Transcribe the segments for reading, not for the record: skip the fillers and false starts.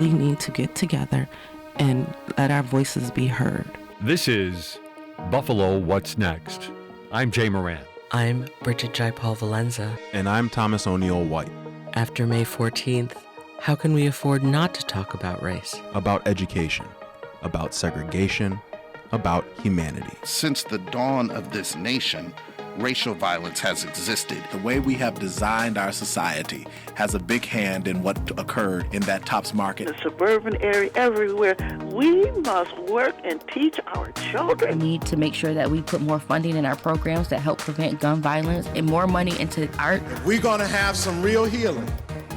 really need to get together and let our voices be heard. This is Buffalo What's Next. I'm Jay Moran. I'm Bridget Jaipal Valenza. And I'm Thomas O'Neill White. After May 14th, how can we afford not to talk about race? About education, about segregation, about humanity. Since the dawn of this nation, racial violence has existed. The way we have designed our society has a big hand in what occurred in that Tops Market. The suburban area, everywhere, we must work and teach our children. We need to make sure that we put more funding in our programs that help prevent gun violence and more money into art. If we're going to have some real healing,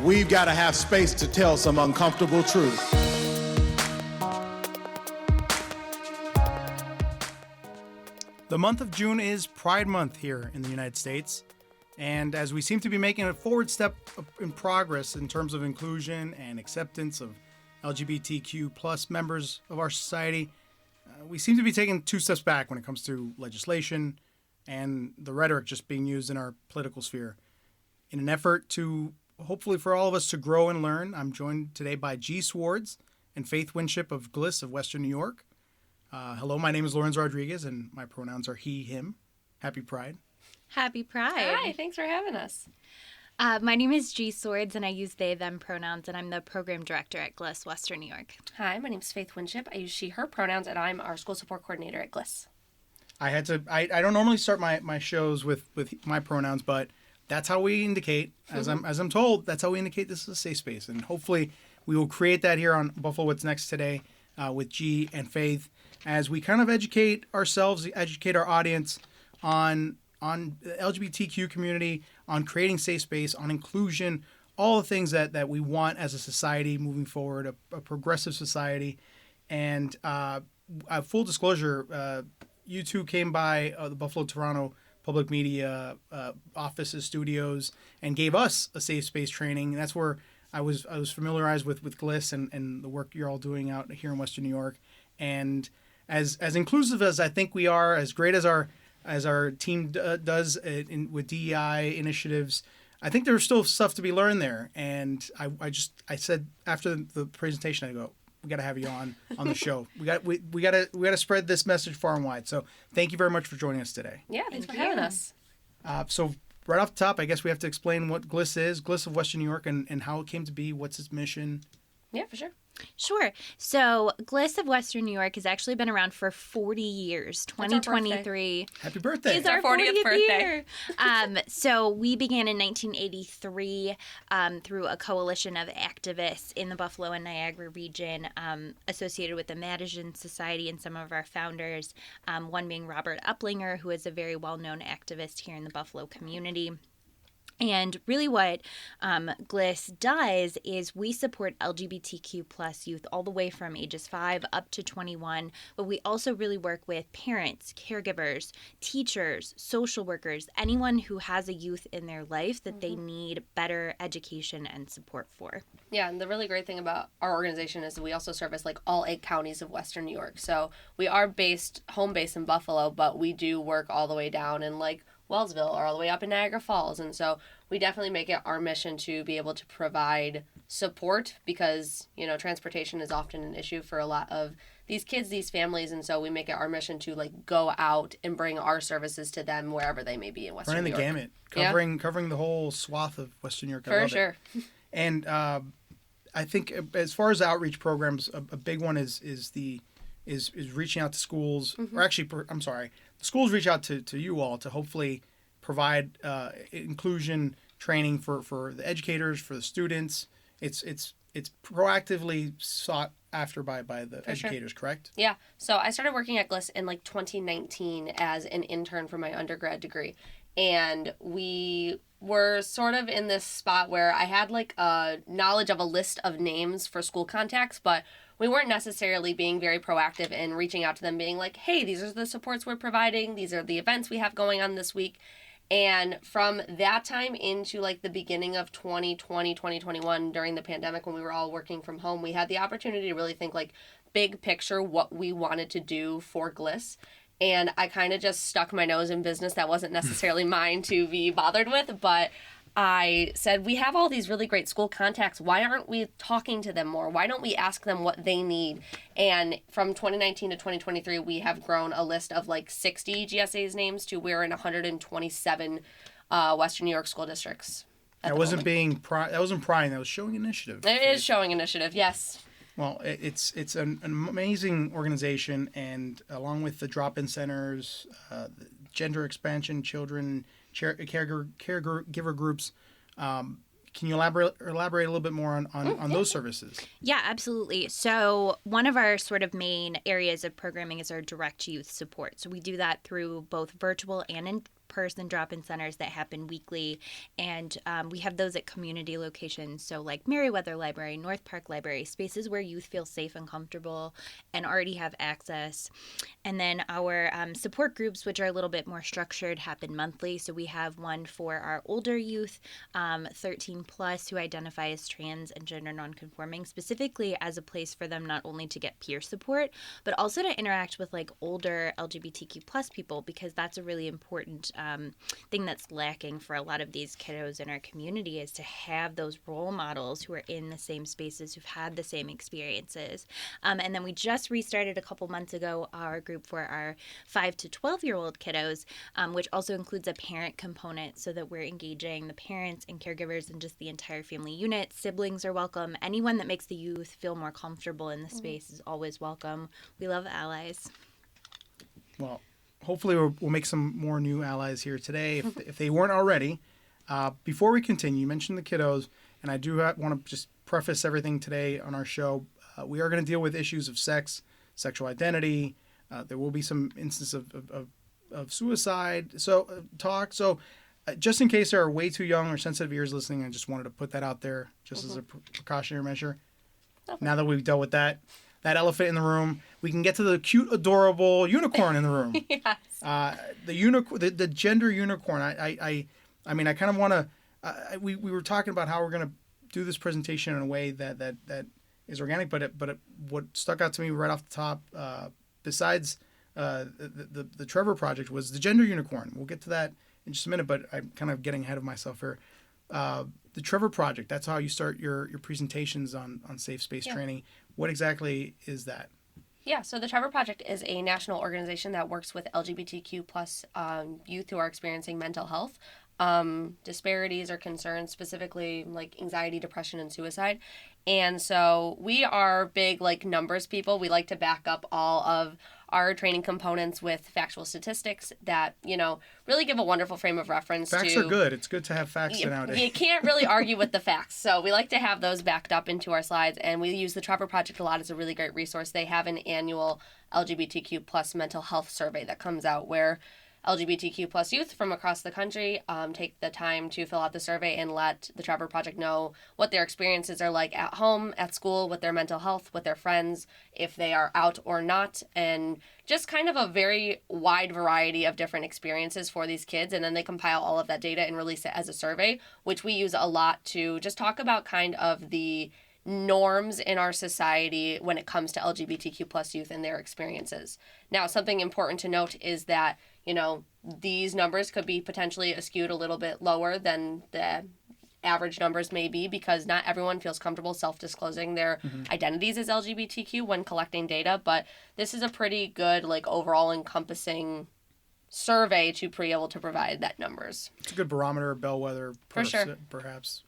we've got to have space to tell some uncomfortable truths. The month of June is Pride Month here in the United States, and as we seem to be making a forward step in progress in terms of inclusion and acceptance of LGBTQ plus members of our society, we seem to be taking 2 steps back when it comes to legislation and the rhetoric just being used in our political sphere. In an effort to, hopefully for all of us to grow and learn, I'm joined today by G. Swartz and Faith Winship of GLYS of Western New York. Hello, my name is Lorenzo Rodriguez, and my pronouns are he, him. Happy Pride. Happy Pride. Hi, thanks for having us. My name is G. Swords, and I use they, them pronouns, and I'm the program director at GLYS, Western New York. Hi, my name's Faith Winship. I use she, her pronouns, and I'm our school support coordinator at GLYS. I don't normally start my shows with my pronouns, but that's how we indicate, as I'm told, that's how we indicate this is a safe space. And hopefully we will create that here on Buffalo What's Next today with G and Faith, as we kind of educate ourselves, educate our audience on the LGBTQ community, on creating safe space, on inclusion, all the things that we want as a society moving forward, a progressive society. And full disclosure, you two came by the Buffalo Toronto Public Media offices, studios, and gave us a safe space training. That's where I was familiarized with GLYS and the work you're all doing out here in Western New York. And as inclusive as I think we are, as great as our team does with DEI initiatives, I think there's still stuff to be learned there. And I said after the presentation, I go, we got to have you on the show. We got to spread this message far and wide. So thank you very much for joining us today. Yeah, thanks for having us. So right off the top, I guess we have to explain what GLYS is, GLYS of Western New York, and how it came to be. What's its mission? Yeah, for sure. Sure. So GLYS of Western New York has actually been around for 40 years. 2023. Happy birthday. It's our 40th birthday. So we began in 1983 through a coalition of activists in the Buffalo and Niagara region associated with the Madison Society and some of our founders, one being Robert Uplinger, who is a very well-known activist here in the Buffalo community. And really what GLYS does is we support LGBTQ plus youth all the way from ages 5 up to 21, but we also really work with parents, caregivers, teachers, social workers, anyone who has a youth in their life that they need better education and support for. Yeah, and the really great thing about our organization is that we also service like all 8 counties of Western New York. So we are home based in Buffalo, but we do work all the way down in like Wellsville or all the way up in Niagara Falls. And so we definitely make it our mission to be able to provide support because, transportation is often an issue for a lot of these kids, these families. And so we make it our mission to like go out and bring our services to them wherever they may be in Western New York. Running the gamut, covering the whole swath of Western New York. For sure. And I think as far as outreach programs, a big one is reaching out to schools, or actually, I'm sorry, the schools reach out to you all to hopefully provide inclusion training for the educators, for the students. It's proactively sought after by the educators, correct? Yeah. So I started working at GLYS in like 2019 as an intern for my undergrad degree. And we were sort of in this spot where I had like a knowledge of a list of names for school contacts, but we weren't necessarily being very proactive in reaching out to them, being like, hey, these are the supports we're providing. These are the events we have going on this week. And from that time into like the beginning of 2020, 2021, during the pandemic when we were all working from home, we had the opportunity to really think like big picture what we wanted to do for GLYS. And I kind of just stuck my nose in business that wasn't necessarily mine to be bothered with, but I said, we have all these really great school contacts. Why aren't we talking to them more? Why don't we ask them what they need? And from 2019 to 2023, we have grown a list of like 60 GSA's names to we're in 127 Western New York school districts. That wasn't prying. That was showing initiative. It is showing initiative, yes. Well, it's an amazing organization, and along with the drop-in centers, gender expansion, children, caregiver groups. Can you elaborate a little bit more on those services? Yeah, absolutely. So one of our sort of main areas of programming is our direct youth support. So we do that through both virtual and in-person drop-in centers that happen weekly, and we have those at community locations, so like Merriweather Library, North Park Library, spaces where youth feel safe and comfortable and already have access. And then our support groups, which are a little bit more structured, happen monthly. So we have one for our older youth, 13 plus, who identify as trans and gender nonconforming, specifically as a place for them not only to get peer support, but also to interact with like older LGBTQ plus people, because that's a really important thing that's lacking for a lot of these kiddos in our community, is to have those role models who are in the same spaces, who've had the same experiences. And then we just restarted a couple months ago our group for our 5 to 12-year-old kiddos, which also includes a parent component, so that we're engaging the parents and caregivers and just the entire family unit. Siblings are welcome. Anyone that makes the youth feel more comfortable in the space is always welcome. We love allies. Well, hopefully we'll make some more new allies here today, if they weren't already. Before we continue, you mentioned the kiddos, and I do want to just preface everything today on our show. We are going to deal with issues of sex, sexual identity. There will be some instances of suicide. So just in case there are way too young or sensitive ears listening, I just wanted to put that out there just as a precautionary measure. Okay. Now that we've dealt with that elephant in the room, we can get to the cute, adorable unicorn in the room. Yes. The gender unicorn. I mean, I kind of want to. We were talking about how we're going to do this presentation in a way that is organic, but what stuck out to me right off the top, besides the Trevor Project, was the gender unicorn. We'll get to that in just a minute, but I'm kind of getting ahead of myself here. The Trevor Project, that's how you start your presentations on safe space training. What exactly is that? Yeah, so the Trevor Project is a national organization that works with LGBTQ plus youth who are experiencing mental health disparities or concerns, specifically like anxiety, depression, and suicide. And so we are big like numbers people. We like to back up all of our training components with factual statistics that, really give a wonderful frame of reference. Facts are good. It's good to have facts nowadays. You can't really argue with the facts. So we like to have those backed up into our slides, and we use the Trevor Project a lot as a really great resource. They have an annual LGBTQ plus mental health survey that comes out where LGBTQ plus youth from across the country take the time to fill out the survey and let the Trevor Project know what their experiences are like at home, at school, with their mental health, with their friends, if they are out or not, and just kind of a very wide variety of different experiences for these kids. And then they compile all of that data and release it as a survey, which we use a lot to just talk about kind of the norms in our society when it comes to LGBTQ plus youth and their experiences. Now, something important to note is that, these numbers could be potentially skewed a little bit lower than the average numbers may be, because not everyone feels comfortable self-disclosing their identities as LGBTQ when collecting data, but this is a pretty good, overall encompassing survey to be able to provide that numbers. It's a good barometer, bellwether, for sure, perhaps.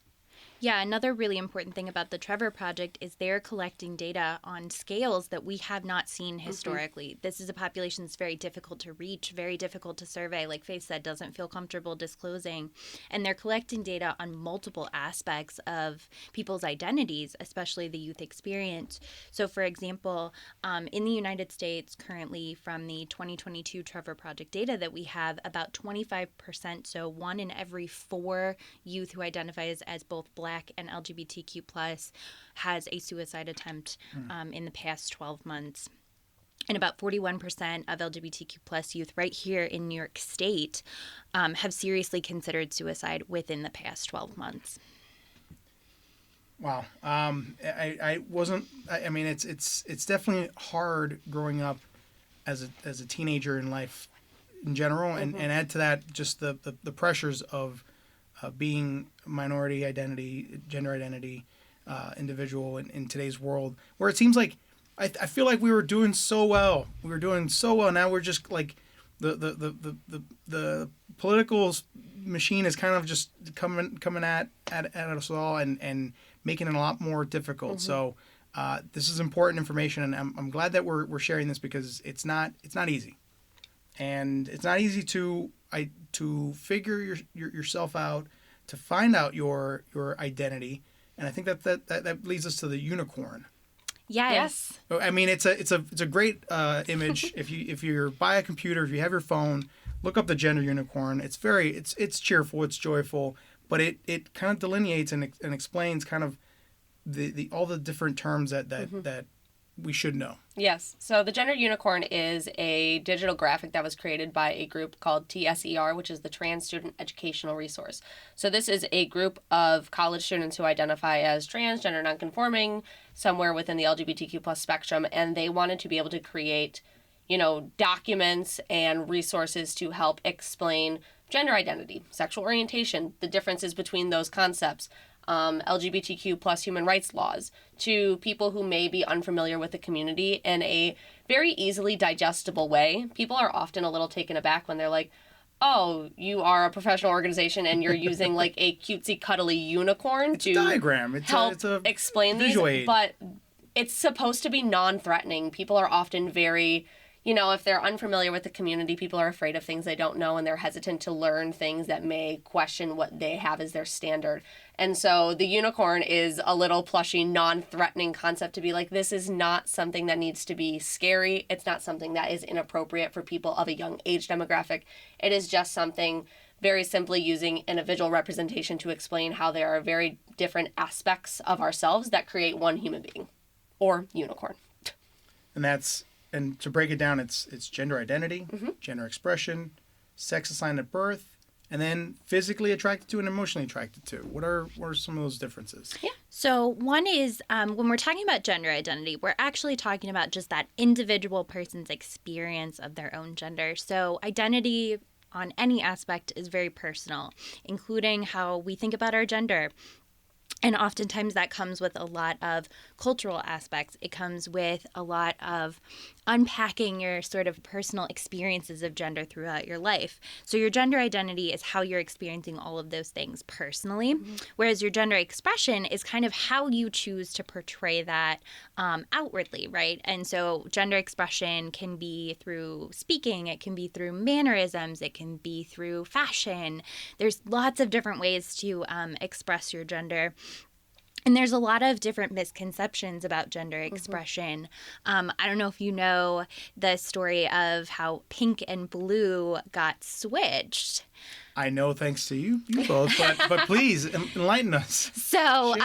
Yeah, another really important thing about the Trevor Project is they're collecting data on scales that we have not seen historically. This is a population that's very difficult to reach, very difficult to survey, like Faith said, doesn't feel comfortable disclosing. And they're collecting data on multiple aspects of people's identities, especially the youth experience. So, for example, in the United States, currently from the 2022 Trevor Project data that we have, about 25%, so 1 in every 4 youth who identifies as both Black and LGBTQ plus has a suicide attempt in the past 12 months. And about 41% of LGBTQ plus youth right here in New York State have seriously considered suicide within the past 12 months. Wow. It's definitely hard growing up as a teenager in life in general, and add to that just the pressures of being minority identity, gender identity, individual in today's world, where it seems like I feel like we were doing so well. We were doing so well. Now we're just like the political machine is kind of just coming at us all and making it a lot more difficult. So this is important information, and I'm glad that we're sharing this because it's not easy, and it's not easy to figure yourself out, to find out your identity, and I think that leads us to the unicorn. Yes. I mean, it's a great image. If you're by a computer, if you have your phone, look up the gender unicorn. It's it's cheerful, it's joyful, but it kind of delineates and explains kind of the all the different terms that we should know. Yes. So the gender unicorn is a digital graphic that was created by a group called TSER, which is the Trans Student Educational Resource. So this is a group of college students who identify as trans, gender nonconforming, somewhere within the LGBTQ plus spectrum, and they wanted to be able to create, documents and resources to help explain gender identity, sexual orientation, the differences between those concepts, LGBTQ plus human rights laws, to people who may be unfamiliar with the community in a very easily digestible way. People are often a little taken aback when they're like, oh, you are a professional organization and you're using like a cutesy cuddly unicorn to diagram. Help explain these, aid. But it's supposed to be non-threatening. People are often very, if they're unfamiliar with the community, people are afraid of things they don't know and they're hesitant to learn things that may question what they have as their standard. And so the unicorn is a little plushy, non-threatening concept to be like, this is not something that needs to be scary. It's not something that is inappropriate for people of a young age demographic. It is just something very simply using an visual representation to explain how there are very different aspects of ourselves that create one human being or unicorn. And to break it down, it's gender identity, gender expression, sex assigned at birth, and then physically attracted to and emotionally attracted to. What are some of those differences? Yeah. So one is when we're talking about gender identity, we're actually talking about just that individual person's experience of their own gender. So identity on any aspect is very personal, including how we think about our gender. And oftentimes that comes with a lot of cultural aspects. It comes with a lot of unpacking your sort of personal experiences of gender throughout your life. So your gender identity is how you're experiencing all of those things personally, whereas your gender expression is kind of how you choose to portray that outwardly, right? And so gender expression can be through speaking, it can be through mannerisms, it can be through fashion. There's lots of different ways to express your gender. And there's a lot of different misconceptions about gender expression. I don't know if you know the story of how pink and blue got switched. I know, thanks to you both, but please enlighten us. So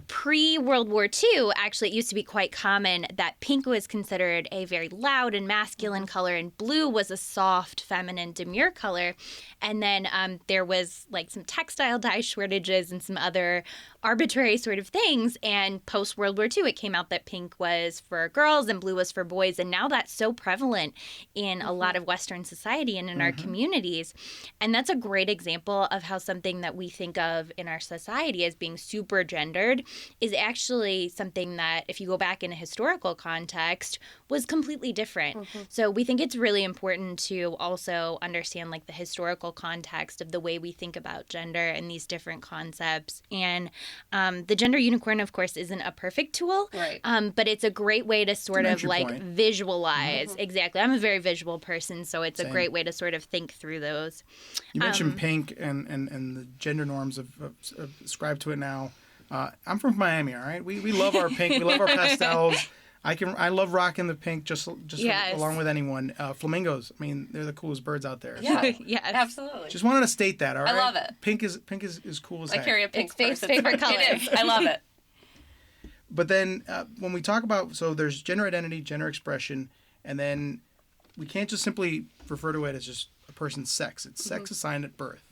pre-World War II, actually, it used to be quite common that pink was considered a very loud and masculine color, and blue was a soft, feminine, demure color. And then there was like some textile dye shortages and some other arbitrary sort of things. And post-World War II, it came out that pink was for girls and blue was for boys. And now that's so prevalent in a lot of Western society and in our communities. And that's a great example of how something that we think of in our society as being super gendered is actually something that, if you go back in a historical context, was completely different. So we think it's really important to also understand like the historical context of the way we think about gender and these different concepts. And the gender unicorn, of course, isn't a perfect tool, right? But it's a great way to sort of like visualize. Exactly. I'm a very visual person, so it's a great way to sort of think through those. You mentioned pink and the gender norms of ascribed to it now. I'm from Miami, all right? We love our pink. We love our pastels. I love rocking the pink just along with anyone. Flamingos, I mean, they're the coolest birds out there. Yeah, so. Yes. Absolutely. Just wanted to state that, all right? I love it. Pink is cool as heck. I carry a pink It's favorite color. It is. I love it. But then when we talk about, so there's gender identity, gender expression, and then we can't just simply refer to it as just a person's sex. It's sex assigned at birth.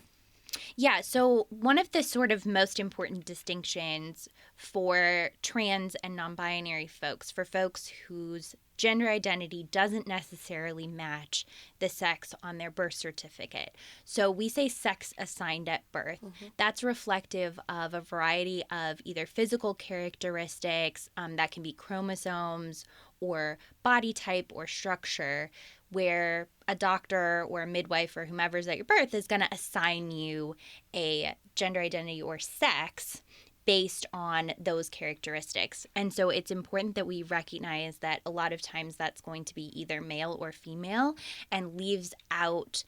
Yeah, so one of the sort of most important distinctions for trans and non-binary folks, for folks whose gender identity doesn't necessarily match the sex on their birth certificate. So we say sex assigned at birth. That's reflective of a variety of either physical characteristics, that can be chromosomes or body type or structure, where a doctor or a midwife or whomever's at your birth is going to assign you a gender identity or sex based on those characteristics. And so it's important that we recognize that a lot of times that's going to be either male or female, and leaves out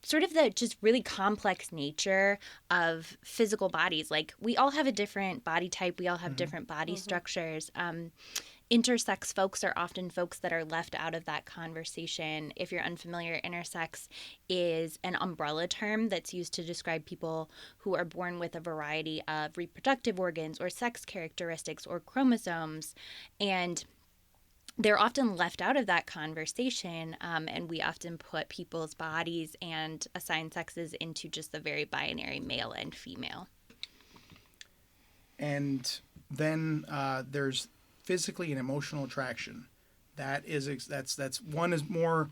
sort of the just really complex nature of physical bodies. Like, we all have a different body type. We all have different body structures. Intersex folks are often folks that are left out of that conversation. If you're unfamiliar, intersex is an umbrella term that's used to describe people who are born with a variety of reproductive organs or sex characteristics or chromosomes. And they're often left out of that conversation, and we often put people's bodies and assigned sexes into just the very binary male and female. And then there's physically and emotional attraction. That's one is more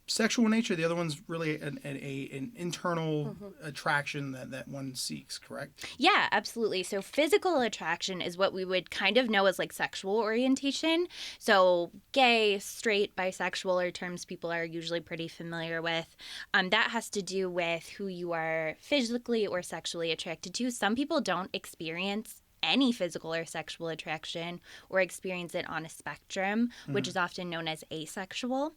sexual in nature. The other one's really an internal attraction that one seeks, correct? Yeah, absolutely. So physical attraction is what we would kind of know as like sexual orientation. So gay, straight, bisexual are terms people are usually pretty familiar with. That has to do with who you are physically or sexually attracted to. Some people don't experience any physical or sexual attraction, or experience it on a spectrum, which is often known as asexual.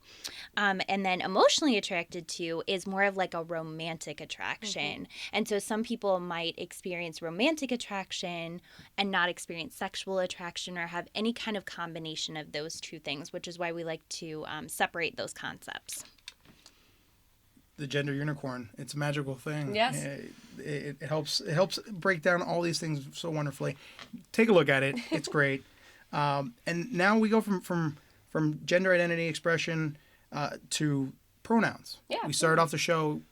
And then emotionally attracted to is more of like a romantic attraction. And so some people might experience romantic attraction and not experience sexual attraction, or have any kind of combination of those two things, which is why we like to separate those concepts. The gender unicorn, it's a magical thing. Yes. It helps break down all these things so wonderfully. Take a look at it. It's great. And now we go from gender identity expression to pronouns. Yeah. We started off the show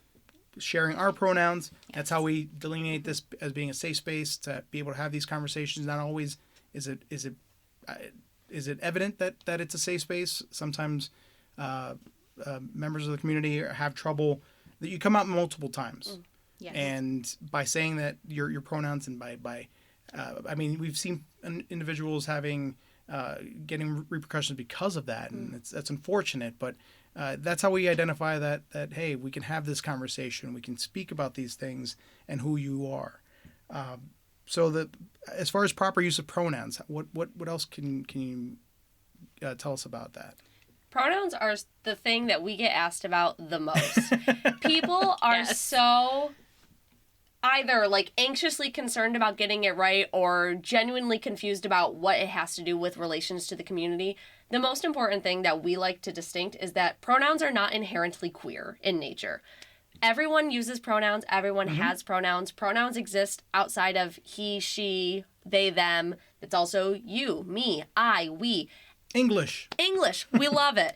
sharing our pronouns. That's how we delineate this as being a safe space to be able to have these conversations. Not always is it evident that it's a safe space. Sometimes members of the community have trouble. That you come out multiple times, Yes. and by saying that your pronouns, and by I mean, we've seen individuals having getting repercussions because of that, and that's unfortunate. But that's how we identify that hey, we can have this conversation, we can speak about these things and who you are. So that as far as proper use of pronouns, what else can you tell us about that? Pronouns are the thing that we get asked about the most. People are so either like anxiously concerned about getting it right, or genuinely confused about what it has to do with relations to the community. The most important thing that we like to distinct is that pronouns are not inherently queer in nature. Everyone uses pronouns. Everyone has pronouns. Pronouns exist outside of he, she, they, them. It's also you, me, I, we. English. We love it.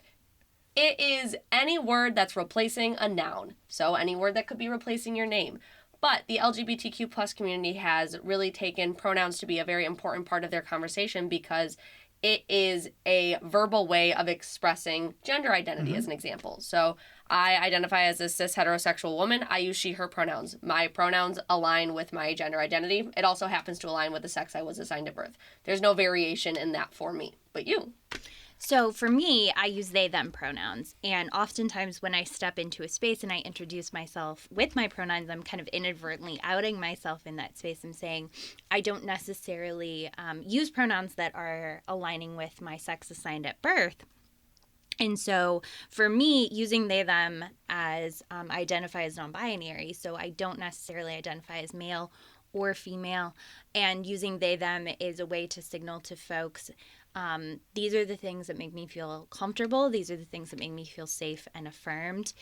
It is any word that's replacing a noun. So any word that could be replacing your name. But the LGBTQ plus community has really taken pronouns to be a very important part of their conversation, because it is a verbal way of expressing gender identity, as an example. So I identify as a cis heterosexual woman. I use she, her pronouns. My pronouns align with my gender identity. It also happens to align with the sex I was assigned at birth. There's no variation in that for me. But you? So for me, I use they, them pronouns. And oftentimes when I step into a space and I introduce myself with my pronouns, I'm kind of inadvertently outing myself in that space. I'm saying I don't necessarily use pronouns that are aligning with my sex assigned at birth. And so for me, using they, them as I identify as non-binary, so I don't necessarily identify as male or female, and using they, them is a way to signal to folks These are the things that make me feel comfortable. These are the things that make me feel safe and affirmed.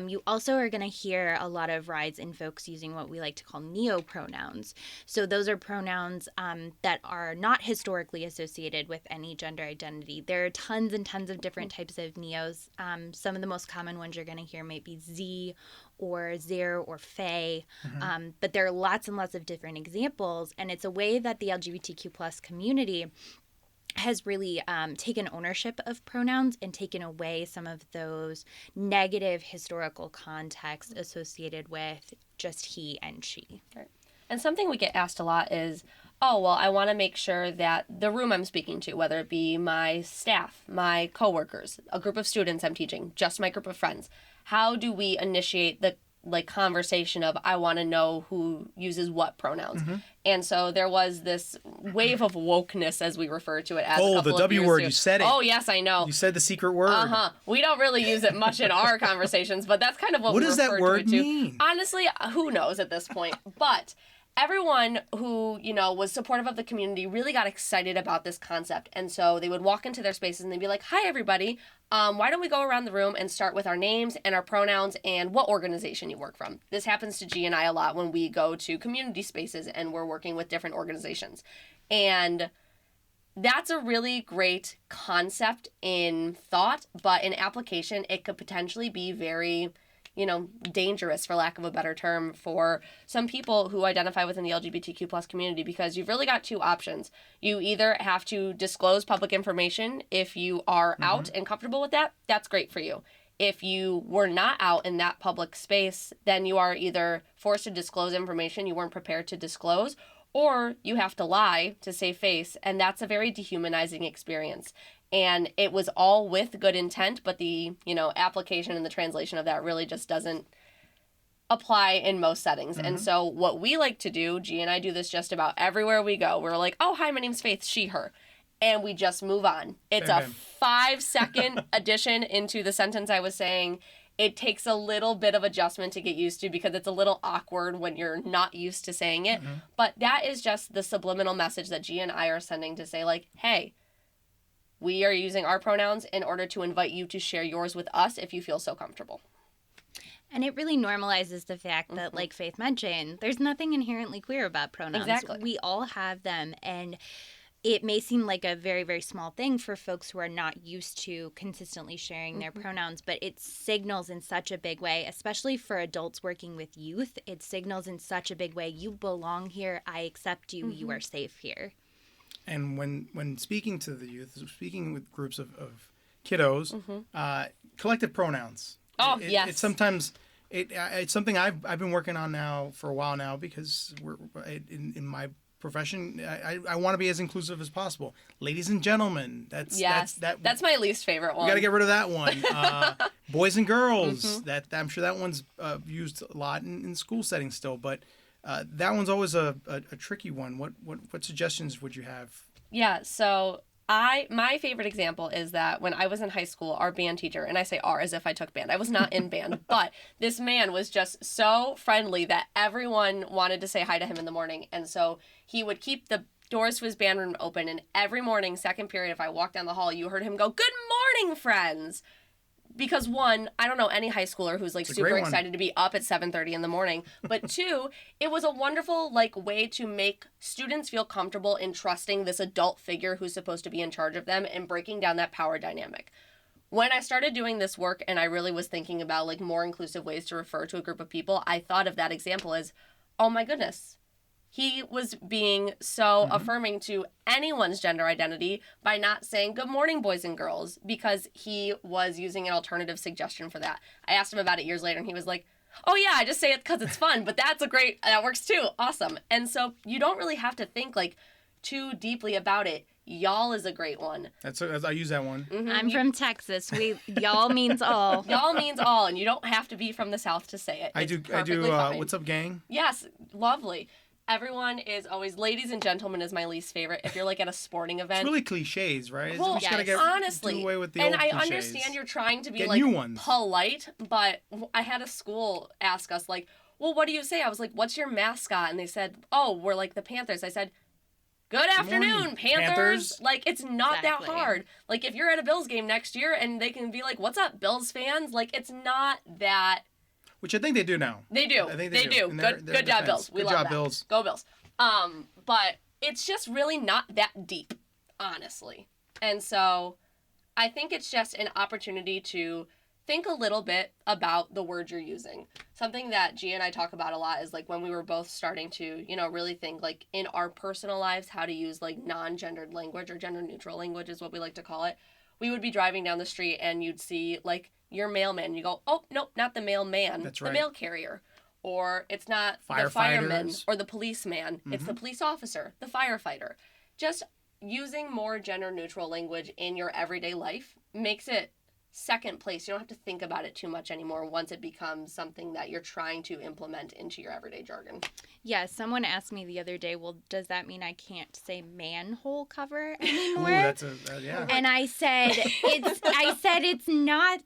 You also are going to hear a lot of rise in folks using what we like to call neo-pronouns. So those are pronouns that are not historically associated with any gender identity. There are tons and tons of different types of neos. Some of the most common ones you're going to hear might be Z or Zer or Fae, but there are lots and lots of different examples, and it's a way that the LGBTQ plus community has really taken ownership of pronouns and taken away some of those negative historical context associated with just he and she. Right. And something we get asked a lot is, oh, well, I want to make sure that the room I'm speaking to, whether it be my staff, my coworkers, a group of students I'm teaching, just my group of friends, how do we initiate the conversation of I want to know who uses what pronouns. And so there was this wave of wokeness, as we refer to it, as a couple the W word, you said it. Oh, yes, I know. You said the secret word. We don't really use it much in our conversations, but that's kind of what we refer to it to. What does that word mean? Honestly, who knows at this point. But everyone who, was supportive of the community really got excited about this concept. And so they would walk into their spaces and they'd be like, hi, everybody. Why don't we go around the room and start with our names and our pronouns and what organization you work from? This happens to G and I a lot when we go to community spaces and we're working with different organizations. And that's a really great concept in thought, but in application, it could potentially be very dangerous, for lack of a better term, for some people who identify within the LGBTQ plus community, because you've really got two options. You either have to disclose public information if you are out and comfortable with that. That's great for you. If you were not out in that public space, then you are either forced to disclose information you weren't prepared to disclose, or you have to lie to save face, and that's a very dehumanizing experience. And it was all with good intent, but the, application and the translation of that really just doesn't apply in most settings. And so what we like to do, G and I do this just about everywhere we go. We're like, oh, hi, my name's Faith, she, her. And we just move on. It's a 5-second addition into the sentence I was saying. It takes a little bit of adjustment to get used to because it's a little awkward when you're not used to saying it. But that is just the subliminal message that G and I are sending to say, like, hey, we are using our pronouns in order to invite you to share yours with us if you feel so comfortable. And it really normalizes the fact that, like Faith mentioned, there's nothing inherently queer about pronouns. Exactly. We all have them. And it may seem like a very, very small thing for folks who are not used to consistently sharing their pronouns, but it signals in such a big way, especially for adults working with youth. It signals in such a big way, you belong here, I accept you, you are safe here. And when speaking to the youth, speaking with groups of kiddos, collective pronouns. Yes. It's sometimes it's something I've been working on now for a while now, because we're in my profession. I want to be as inclusive as possible. Ladies and gentlemen. That's my least favorite one. We got to get rid of that one. Boys and girls. That I'm sure that one's used a lot in school settings still, but. That one's always a tricky one. What suggestions would you have? Yeah, so my favorite example is that when I was in high school, our band teacher, and I say our as if I took band. I was not in band, but this man was just so friendly that everyone wanted to say hi to him in the morning. And so he would keep the doors to his band room open, and every morning, second period, if I walked down the hall, you heard him go, "Good morning, friends." Because one, I don't know any high schooler who's super excited to be up at 7:30 in the morning. But two, it was a wonderful way to make students feel comfortable in trusting this adult figure who's supposed to be in charge of them and breaking down that power dynamic. When I started doing this work and I really was thinking about more inclusive ways to refer to a group of people, I thought of that example as, oh my goodness. He was being so affirming to anyone's gender identity by not saying, good morning, boys and girls, because he was using an alternative suggestion for that. I asked him about it years later, and he was like, oh yeah, I just say it because it's fun, but that works too. Awesome. And so you don't really have to think too deeply about it. Y'all is a great one. I use that one. I'm from Texas. Y'all means all. Y'all means all, and you don't have to be from the South to say it. I do. Fine. What's up, gang? Yes, lovely. Everyone is always, ladies and gentlemen is my least favorite. If you're at a sporting event. It's really cliches, right? Well, honestly. Do away with the and old I cliches. understand you're trying to be new ones. Polite, but I had a school ask us well, what do you say? I was like, what's your mascot? And they said, oh, we're the Panthers. I said, good afternoon, morning, Panthers. Like, it's not that Exactly. hard. Like, if you're at a Bills game next year and they can be like, what's up, Bills fans? Like, it's not that. Which I think they do now. They do. I think they do. In Good their job, defense. Bills. We Good love job, that. Bills. Go Bills. But it's just really not that deep, honestly. And so I think it's just an opportunity to think a little bit about the words you're using. Something that Gia and I talk about a lot is like when we were both starting to, really think like in our personal lives how to use like non-gendered language or gender neutral language is what we like to call it. We would be driving down the street and you'd see like your mailman. You go, oh, nope, not the mailman. That's the right. mail carrier. Or it's not the fireman Firefighters. or the policeman. Mm-hmm. It's the police officer, the firefighter. Just using more gender neutral language in your everyday life makes it second place. You don't have to think about it too much anymore once it becomes something that you're trying to implement into your everyday jargon. Yeah, someone asked me the other day, well, does that mean I can't say manhole cover Ooh, anymore? that's yeah. And I said it's not,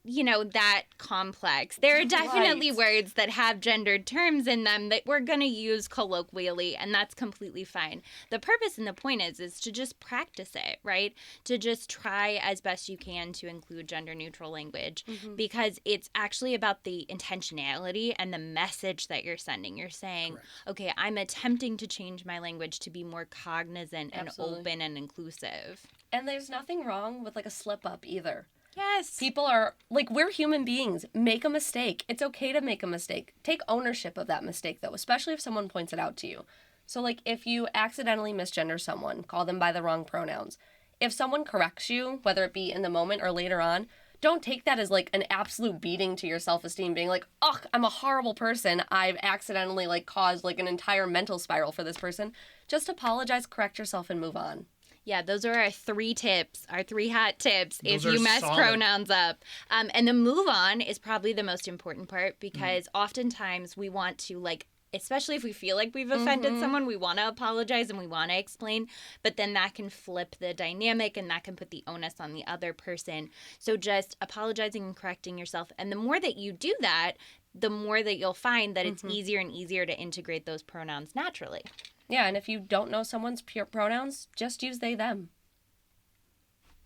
that complex. There are definitely words that have gendered terms in them that we're going to use colloquially, and that's completely fine. The purpose and the point is to just practice it, right? To just try as best you can to include gender neutral language, because it's actually about the intentionality and the message that you're sending. You're saying, okay, I'm attempting to change my language to be more cognizant and open and inclusive. And there's nothing wrong with like a slip up either. Yes. People are like, we're human beings. Make a mistake. It's okay to make a mistake. Take ownership of that mistake though, especially if someone points it out to you. So like if you accidentally misgender someone, call them by the wrong pronouns. If someone corrects you, whether it be in the moment or later on, don't take that as like an absolute beating to your self-esteem, being like, ugh, I'm a horrible person. I've accidentally like caused like an entire mental spiral for this person. Just apologize, correct yourself, and move on. Yeah, those are our 3 tips, our 3 hot tips Those if you are mess solid. pronouns up. And the move on is probably the most important part, because oftentimes we want to like, especially if we feel like we've offended someone, we want to apologize and we want to explain, but then that can flip the dynamic and that can put the onus on the other person. So just apologizing and correcting yourself. And the more that you do that, the more that you'll find that it's easier and easier to integrate those pronouns naturally. Yeah, and if you don't know someone's pure pronouns, just use they, them.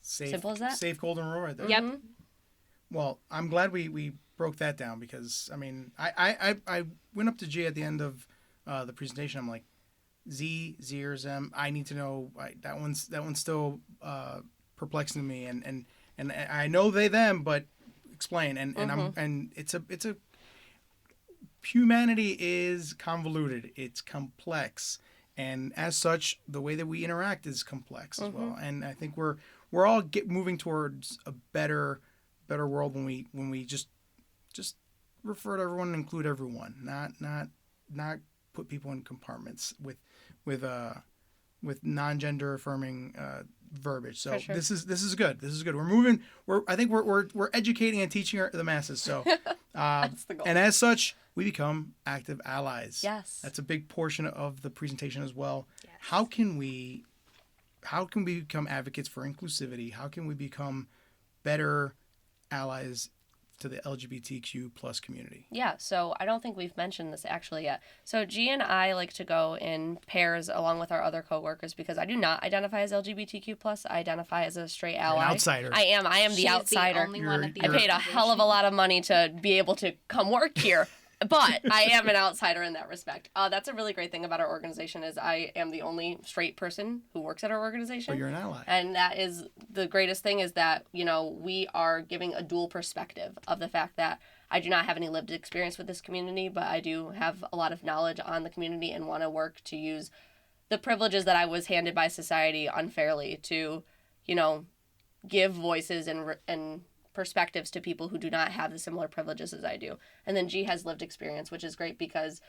Simple as that. Safe golden rule right there. Yep. Well, I'm glad we broke that down, because I mean I went up to G at the end of the presentation. I'm like, Z or Zem. I need to know that one's still perplexing to me, and I know they them, but explain. And it's a humanity is convoluted. It's complex, and as such, the way that we interact is complex as well. And I think we're all moving towards a better world when we just refer to everyone and include everyone, not put people in compartments with non-gender affirming verbiage. So sure. this is good. This is good. We're moving. I think we're educating and teaching the masses. So That's the goal. and as such, we become active allies. Yes. That's a big portion of the presentation as well. Yes. How can we become advocates for inclusivity? How can we become better allies to the LGBTQ plus community? Yeah, so I don't think we've mentioned this actually yet. So G and I like to go in pairs along with our other coworkers, because I do not identify as LGBTQ plus. I identify as a straight ally. An outsider. I am the She's outsider. the only one at the I paid a hell of a lot of money to be able to come work here. But I am an outsider in that respect. That's a really great thing about our organization is I am the only straight person who works at our organization. But you're an ally. And that is the greatest thing, is that, we are giving a dual perspective of the fact that I do not have any lived experience with this community, but I do have a lot of knowledge on the community and want to work to use the privileges that I was handed by society unfairly to, give voices and perspectives to people who do not have the similar privileges as I do. And then G has lived experience, which is great because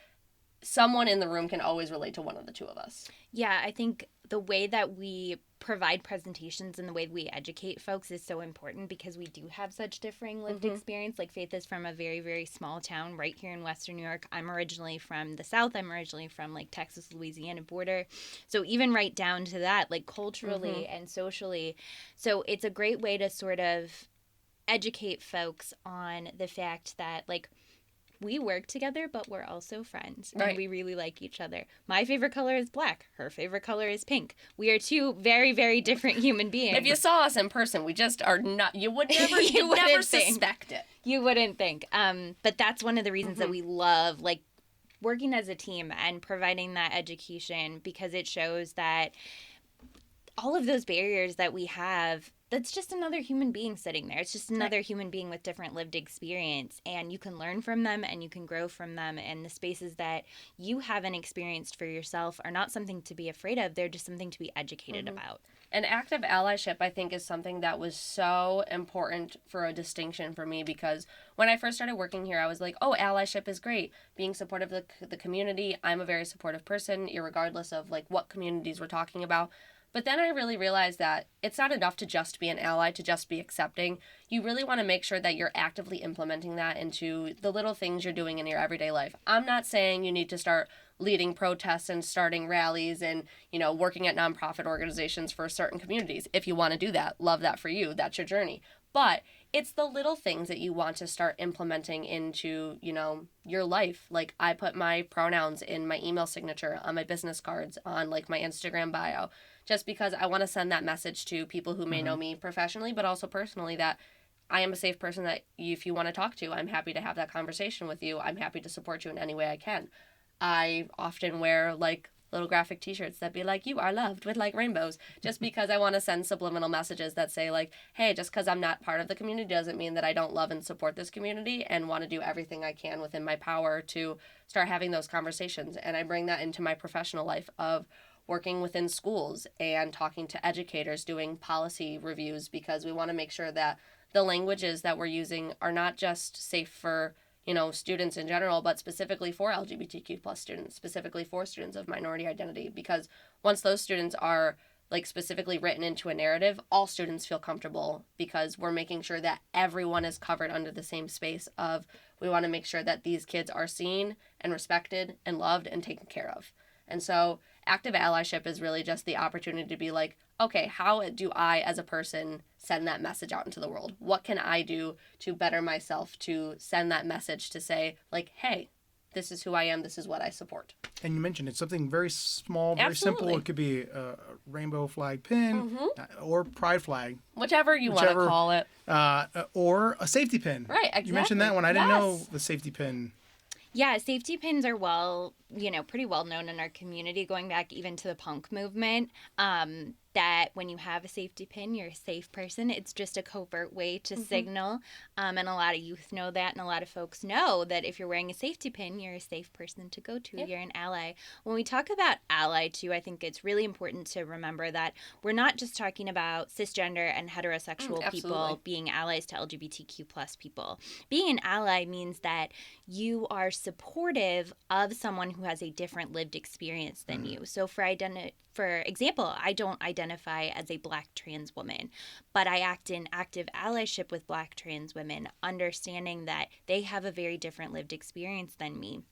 someone in the room can always relate to one of the two of us. Yeah, I think the way that we provide presentations and the way we educate folks is so important, because we do have such differing lived experience. Like Faith is from a very, very small town right here in Western New York. I'm originally from the South. I'm originally from like Texas, Louisiana border. So even right down to that, like culturally and socially. So it's a great way to sort of educate folks on the fact that like we work together, but we're also friends. Right. And we really like each other. My favorite color is black. Her favorite color is pink. We are two very, very different human beings. If you saw us in person, we just are not, you would never, You wouldn't never think. suspect it. You wouldn't think. But that's one of the reasons that we love, like, working as a team and providing that education, because it shows that all of those barriers that we have, that's just another human being sitting there. It's just another human being with different lived experience, and you can learn from them and you can grow from them. And the spaces that you haven't experienced for yourself are not something to be afraid of. They're just something to be educated about. And active allyship, I think, is something that was so important for a distinction for me, because when I first started working here, I was like, oh, allyship is great. Being supportive of the community. I'm a very supportive person, irregardless of like what communities we're talking about. But then I really realized that it's not enough to just be an ally, to just be accepting. You really want to make sure that you're actively implementing that into the little things you're doing in your everyday life. I'm not saying you need to start leading protests and starting rallies and, working at nonprofit organizations for certain communities. If you want to do that, love that for you. That's your journey. But it's the little things that you want to start implementing into, your life. Like, I put my pronouns in my email signature, on my business cards, on like my Instagram bio, just because I want to send that message to people who may know me professionally, but also personally, that I am a safe person that if you want to talk to, I'm happy to have that conversation with you. I'm happy to support you in any way I can. I often wear like little graphic t-shirts that be like, you are loved, with like rainbows, just because I want to send subliminal messages that say like, hey, just because I'm not part of the community doesn't mean that I don't love and support this community, and want to do everything I can within my power to start having those conversations. And I bring that into my professional life of working within schools and talking to educators, doing policy reviews, because we want to make sure that the languages that we're using are not just safe for students in general, but specifically for LGBTQ plus students, specifically for students of minority identity, because once those students are like specifically written into a narrative, all students feel comfortable, because we're making sure that everyone is covered under the same space of, we want to make sure that these kids are seen and respected and loved and taken care of. And so active allyship is really just the opportunity to be like, okay, how do I as a person send that message out into the world? What can I do to better myself, to send that message to say like, hey, this is who I am, this is what I support. And you mentioned it's something very small, very simple. It could be a rainbow flag pin or pride flag. Whichever you want to call it. Or a safety pin. Right, exactly. You mentioned that one. I didn't know the safety pin. Yeah, safety pins are pretty well known in our community, going back even to the punk movement. That when you have a safety pin, you're a safe person. It's just a covert way to signal. And a lot of youth know that, and a lot of folks know that if you're wearing a safety pin, you're a safe person to go to. You're an ally. When we talk about ally, too, I think it's really important to remember that we're not just talking about cisgender and heterosexual people being allies to LGBTQ plus people. Being an ally means that you are supportive of someone who has a different lived experience than you. So for example, I don't identify as a Black trans woman, but I act in active allyship with Black trans women, understanding that they have a very different lived experience than me.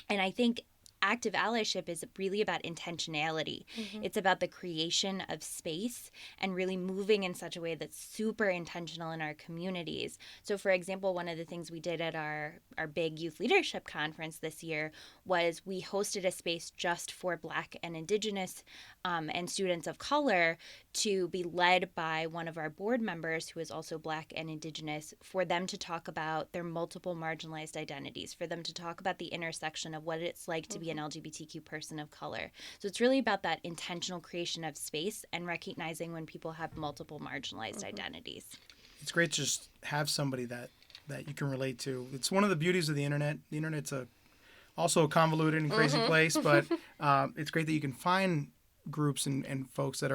And I think active allyship is really about intentionality. It's about the creation of space and really moving in such a way that's super intentional in our communities. So for example, one of the things we did at our big youth leadership conference this year was we hosted a space just for Black and Indigenous and students of color to be led by one of our board members who is also Black and Indigenous, for them to talk about their multiple marginalized identities, for them to talk about the intersection of what it's like to be an LGBTQ person of color. So it's really about that intentional creation of space and recognizing when people have multiple marginalized identities. It's great to just have somebody that you can relate to. It's one of the beauties of the internet. The internet's also a convoluted and crazy place, but it's great that you can find groups and folks that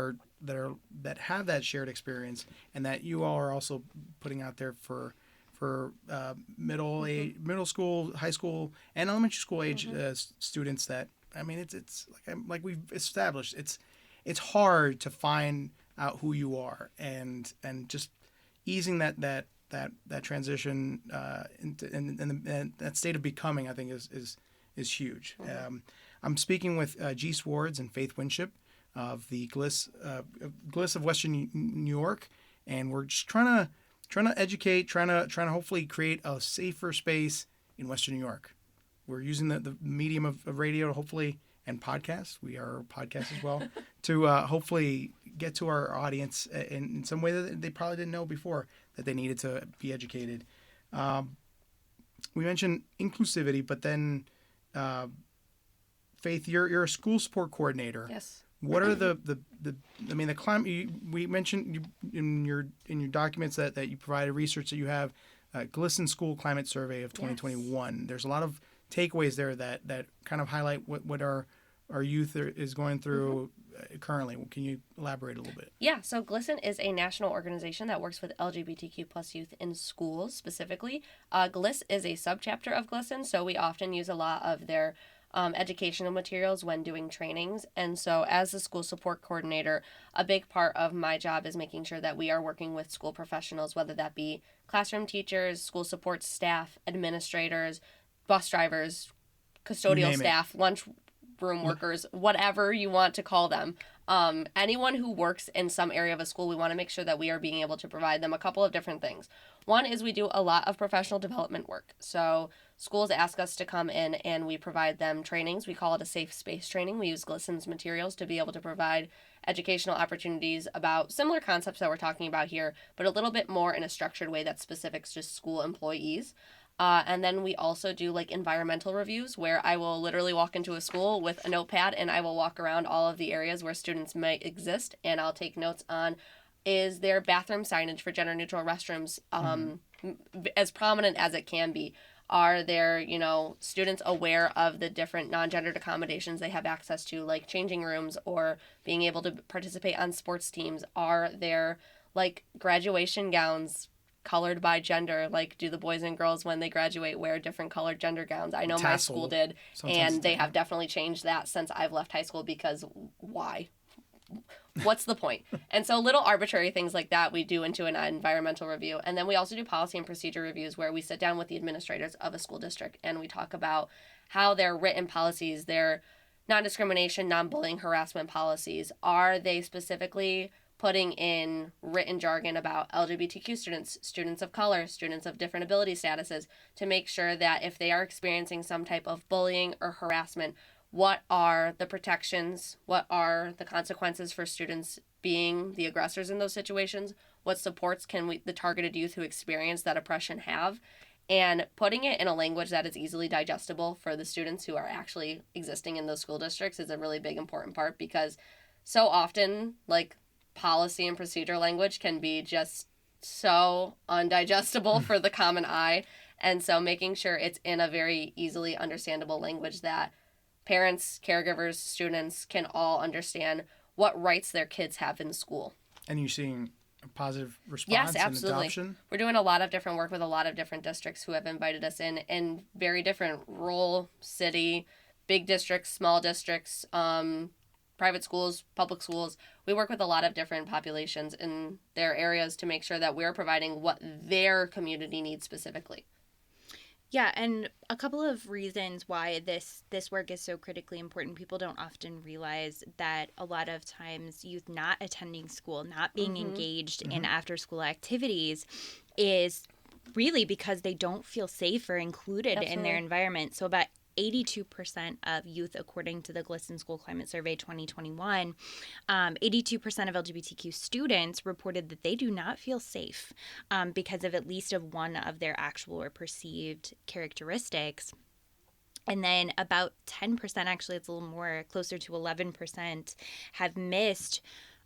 have that shared experience, and that you all are also putting out there for middle school, high school, and elementary school age students. That, I mean, it's like we've established, it's hard to find out who you are, and just easing that transition and that state of becoming, I think is huge. I'm speaking with G. Swartz and Faith Winship of the GLYS of Western New York, and we're just trying to educate, trying to hopefully create a safer space in Western New York. We're using the medium of radio to hopefully, and podcasts, we are a podcast as well, to hopefully get to our audience in some way that they probably didn't know before that they needed to be educated. We mentioned inclusivity, but then Faith, you're a school support coordinator. Yes. What are the climate? We mentioned in your documents that you provided research that you have GLYS School Climate Survey of 2021. Yes. There's a lot of takeaways there that kind of highlight what our youth is going through currently. Can you elaborate a little bit? Yeah, so GLYS is a national organization that works with LGBTQ plus youth in schools specifically. GLYS is a subchapter of GLYS, so we often use a lot of their educational materials when doing trainings. And so as the school support coordinator, a big part of my job is making sure that we are working with school professionals, whether that be classroom teachers, school support staff, administrators, bus drivers, custodial staff, lunchroom workers, whatever you want to call them. Anyone who works in some area of a school, we want to make sure that we are being able to provide them a couple of different things. One is we do a lot of professional development work. So schools ask us to come in and we provide them trainings. We call it a safe space training. We use GLYS materials to be able to provide educational opportunities about similar concepts that we're talking about here, but a little bit more in a structured way that's specific to school employees. And then we also do like environmental reviews where I will literally walk into a school with a notepad and I will walk around all of the areas where students might exist and I'll take notes on, is there bathroom signage for gender neutral restrooms as prominent as it can be? Are there, students aware of the different non-gendered accommodations they have access to, like changing rooms or being able to participate on sports teams? Are there like graduation gowns colored by gender? Like, do the boys and girls when they graduate wear different colored gender gowns? I know my school did, and they have definitely changed that since I've left high school, because why? What's the point? And so little arbitrary things like that we do into an environmental review. And then we also do policy and procedure reviews where we sit down with the administrators of a school district and we talk about how their written policies, their non-discrimination, non-bullying, harassment policies, are they specifically putting in written jargon about LGBTQ students, students of color, students of different ability statuses, to make sure that if they are experiencing some type of bullying or harassment, what are the protections? What are the consequences for students being the aggressors in those situations? What supports can the targeted youth who experience that oppression have? And putting it in a language that is easily digestible for the students who are actually existing in those school districts is a really big, important part, because so often, like, policy and procedure language can be just so undigestible for the common eye. And so making sure it's in a very easily understandable language that parents, caregivers, students can all understand what rights their kids have in school. And you're seeing a positive response? Yes, absolutely. And adoption? We're doing a lot of different work with a lot of different districts who have invited us in very different rural, city, big districts, small districts, private schools, public schools. We work with a lot of different populations in their areas to make sure that we're providing what their community needs specifically. Yeah, and a couple of reasons why this work is so critically important. People don't often realize that a lot of times youth not attending school, not being engaged in after-school activities is really because they don't feel safe or included in their environment. So about 82% of youth, according to the GLYS School Climate Survey 2021, 82% of LGBTQ students reported that they do not feel safe because of at least of one of their actual or perceived characteristics. And then about 10%, actually it's a little more, closer to 11%, have missed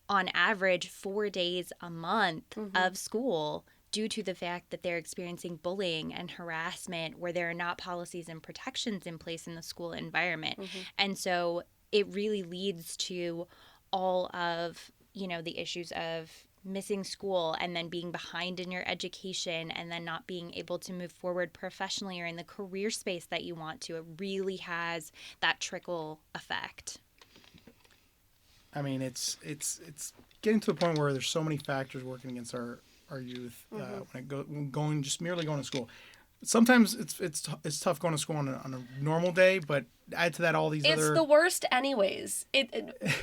on average 4 days a month of school due to the fact that they're experiencing bullying and harassment where there are not policies and protections in place in the school environment. And so it really leads to all of, the issues of missing school and then being behind in your education and then not being able to move forward professionally or in the career space that you want to. It really has that trickle effect. I mean, it's getting to the point where there's so many factors working against our youth merely going to school. sometimes it's tough going to school on a normal day, but add to that all these It's other... the worst anyways.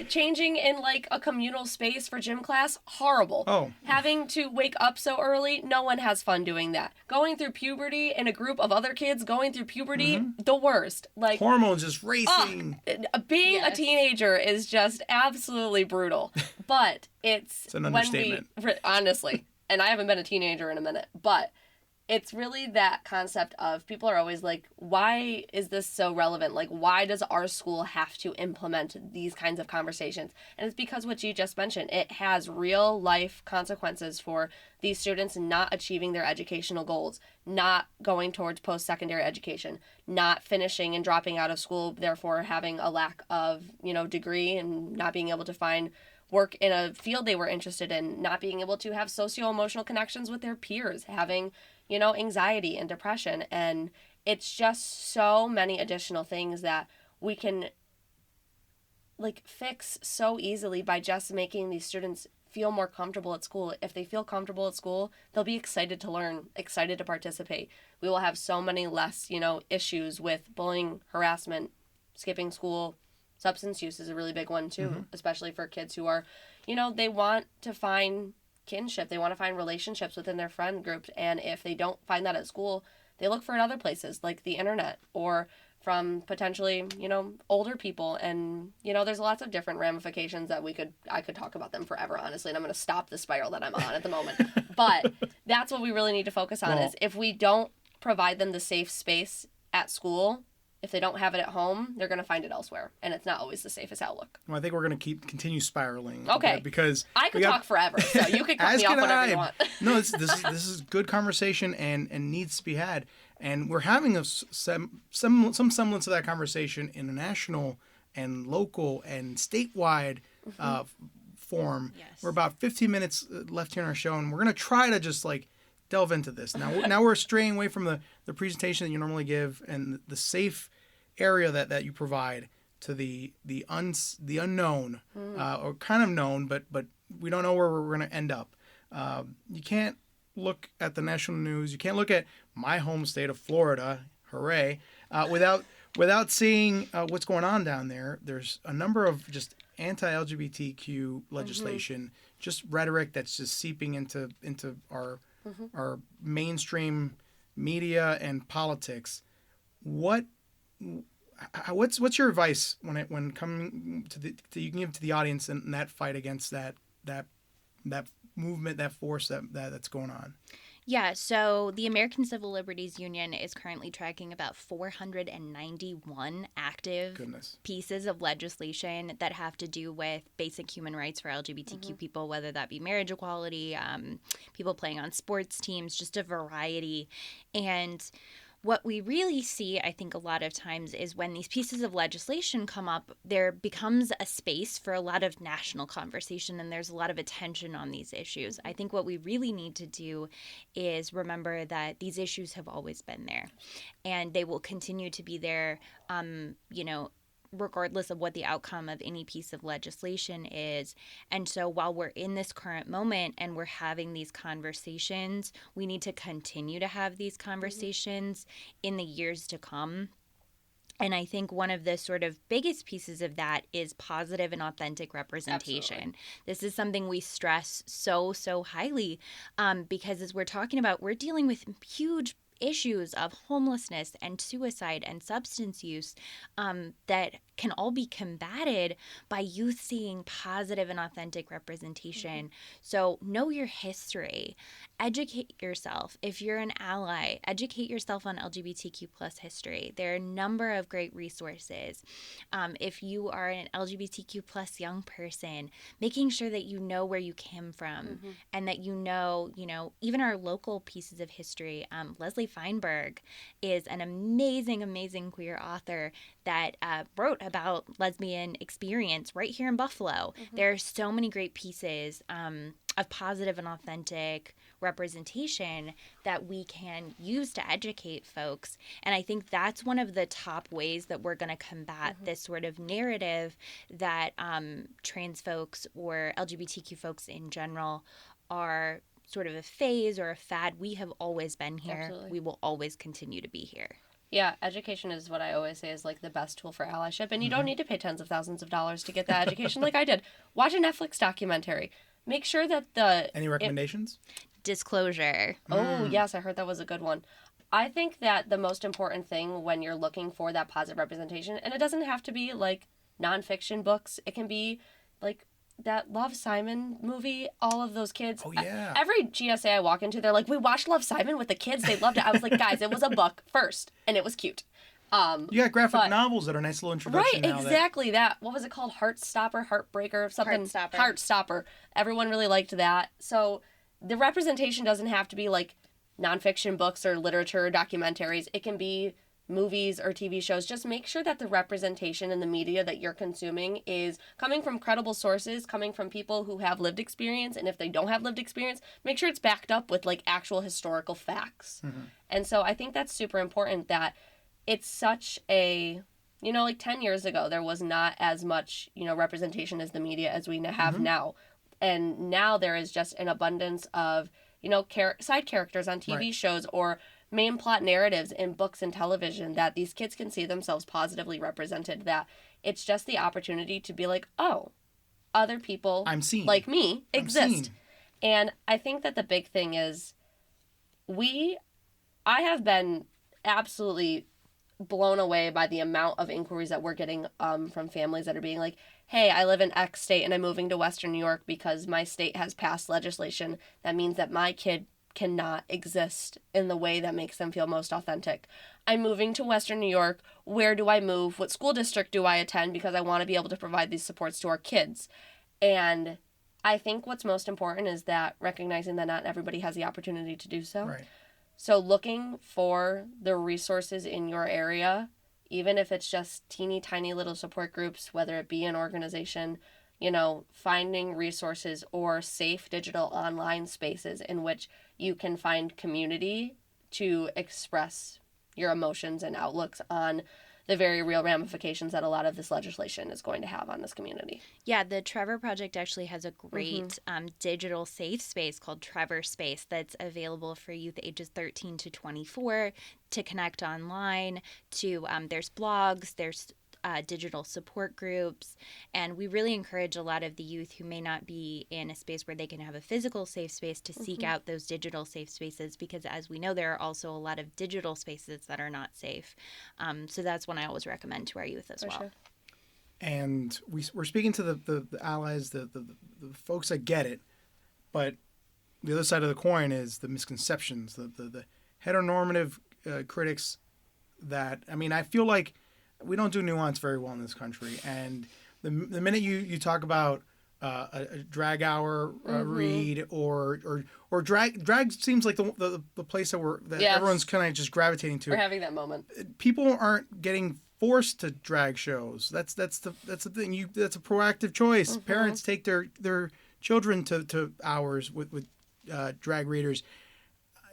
Changing in like a communal space for gym class, horrible. Oh. Having to wake up so early, no one has fun doing that. Going through puberty in a group of other kids going through puberty, the worst. Like hormones just racing. Being a teenager is just absolutely brutal. But it's an understatement. Honestly, and I haven't been a teenager in a minute, but it's really that concept of people are always like, why is this so relevant? Like, why does our school have to implement these kinds of conversations? And it's because what you just mentioned, it has real life consequences for these students not achieving their educational goals, not going towards post-secondary education, not finishing and dropping out of school, therefore having a lack of, degree and not being able to find work in a field they were interested in, not being able to have socio-emotional connections with their peers, having anxiety and depression. And it's just so many additional things that we can fix so easily by just making these students feel more comfortable at school. If they feel comfortable at school, they'll be excited to learn, excited to participate. We will have so many less, issues with bullying, harassment, skipping school. Substance use is a really big one too, especially for kids who are, they want to find kinship. They want to find relationships within their friend group. And if they don't find that at school, they look for it other places like the internet or from potentially, older people. And, there's lots of different ramifications that I could talk about them forever, honestly. And I'm going to stop the spiral that I'm on at the moment. But that's what we really need to focus on is if we don't provide them the safe space at school, if they don't have it at home, they're going to find it elsewhere. And it's not always the safest outlook. Well, I think we're going to continue spiraling. Okay. Because I could talk forever, so you can cut me off whenever you want. No, this is good conversation and needs to be had. And we're having some semblance of that conversation in a national and local and statewide form. Yes. We're about 15 minutes left here in our show, and we're going to try to just delve into this. Now we're straying away from the presentation that you normally give and the safe area that you provide to the unknown or kind of known, but we don't know where we're going to end up. You can't look at the national news. You can't look at my home state of Florida, hooray, without seeing what's going on down there. There's a number of just anti-LGBTQ legislation, just rhetoric that's just seeping into our mainstream media and politics. What's your advice when coming to you can give to the audience in that fight against that movement, that force that's going on? Yeah, so the American Civil Liberties Union is currently tracking about 491 active pieces of legislation that have to do with basic human rights for LGBTQ people, whether that be marriage equality, people playing on sports teams, just a variety. And what we really see, I think, a lot of times is when these pieces of legislation come up, there becomes a space for a lot of national conversation and there's a lot of attention on these issues. I think what we really need to do is remember that these issues have always been there and they will continue to be there, regardless of what the outcome of any piece of legislation is. And so while we're in this current moment and we're having these conversations, we need to continue to have these conversations in the years to come. And I think one of the sort of biggest pieces of that is positive and authentic representation. Absolutely. This is something we stress so highly because as we're talking about, we're dealing with huge issues of homelessness and suicide and substance use that can all be combated by youth seeing positive and authentic representation. So know your history. Educate yourself. If you're an ally, educate yourself on LGBTQ plus history. There are a number of great resources. If you are an LGBTQ plus young person, making sure that you know where you came from and that you know, even our local pieces of history. Leslie Feinberg is an amazing queer author that wrote about lesbian experience right here in Buffalo. There are so many great pieces of positive and authentic representation that we can use to educate folks. And I think that's one of the top ways that we're going to combat this sort of narrative that trans folks or LGBTQ folks in general are sort of a phase or a fad. We have always been here. Absolutely. We will always continue to be here. Yeah, education is what I always say is like the best tool for allyship, and you don't need to pay tens of thousands of dollars to get that education like I did. Watch a Netflix documentary. Make sure that Any recommendations? Disclosure. Oh, yes, I heard that was a good one. I think that the most important thing when you're looking for that positive representation, and it doesn't have to be like nonfiction books, it can be like that Love, Simon movie, all of those kids. Oh, yeah. Every GSA I walk into, they're like, we watched Love, Simon with the kids. They loved it. I was like, guys, it was a book first, and it was cute. You got graphic novels that are a nice little introduction. Right, exactly. That, what was it called? Heartstopper, Heartbreaker, something. Heartstopper. Everyone really liked that. So the representation doesn't have to be like nonfiction books or literature or documentaries. It can be movies or TV shows. Just make sure that the representation in the media that you're consuming is coming from credible sources, coming from people who have lived experience, and if they don't have lived experience, make sure it's backed up with like actual historical facts. And so I think that's super important, that it's such a, like 10 years ago there was not as much representation as the media as we have now, and now there is just an abundance of side characters on TV shows or main plot narratives in books and television that these kids can see themselves positively represented, that it's just the opportunity to be like, oh, other people like me exist. And I think that the big thing is I have been absolutely blown away by the amount of inquiries that we're getting from families that are being like, hey, I live in X state and I'm moving to Western New York because my state has passed legislation that means that my kid cannot exist in the way that makes them feel most authentic. I'm moving to Western New York. Where do I move? What school district do I attend? Because I want to be able to provide these supports to our kids. And I think what's most important is that recognizing that not everybody has the opportunity to do so. Right. So looking for the resources in your area, even if it's just teeny tiny little support groups, whether it be an organization, finding resources or safe digital online spaces in which you can find community to express your emotions and outlooks on the very real ramifications that a lot of this legislation is going to have on this community. Yeah, the Trevor Project actually has a great digital safe space called Trevor Space that's available for youth ages 13 to 24 to connect online to, there's blogs, there's digital support groups, and we really encourage a lot of the youth who may not be in a space where they can have a physical safe space to seek out those digital safe spaces, because as we know, there are also a lot of digital spaces that are not safe. So that's one I always recommend to our youth as well. Sure. And we're speaking to the allies, the folks that get it, but the other side of the coin is the misconceptions, the heteronormative critics that, I feel like we don't do nuance very well in this country, and the minute you talk about a drag hour read or drag seems like the place that everyone's kind of just gravitating to. We're having that moment. People aren't getting forced to drag shows. That's the thing. That's a proactive choice. Parents take their children to hours with drag readers.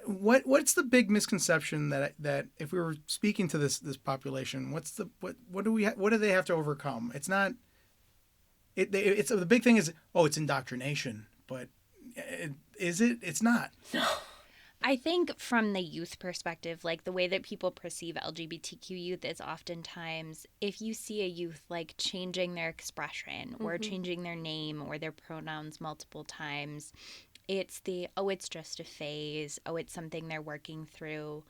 What's the big misconception that if we were speaking to this population, what do they have to overcome? It's not. It's the big thing is, it's indoctrination, but is it? It's not. No. I think from the youth perspective, like the way that people perceive LGBTQ youth is oftentimes if you see a youth like changing their expression or changing their name or their pronouns multiple times, it's it's just a phase. It's something they're working through.